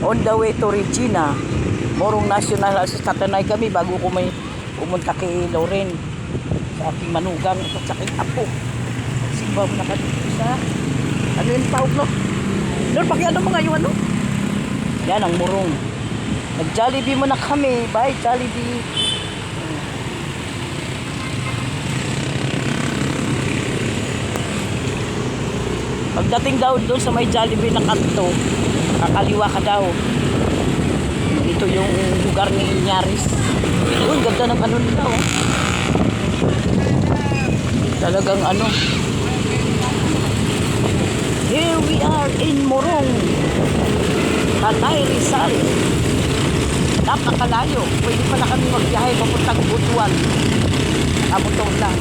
On the way to Regina, Morong National, sa Tatanay kami bago ko may pumunta kay Lauren sa aking manugang at sa aking apo. Simba mo na ka dito sa ano yung tawag, no? Lord, pakiano mo ngayon, ano? Yan ang Morong. Nag-Jollibee mo na kami. Bye, Jollibee. Pagdating daw doon sa may Jollibee na kanto, kakaliwa ka daw. Ito yung lugar ni Inyaris. Uy, ganda ng ano nila, oh. Talagang ano. Here we are in Morong, Tanay Rizal. Napakalayo. Pwede pala kami magbiyahe papuntang Butuan. Abutong lang.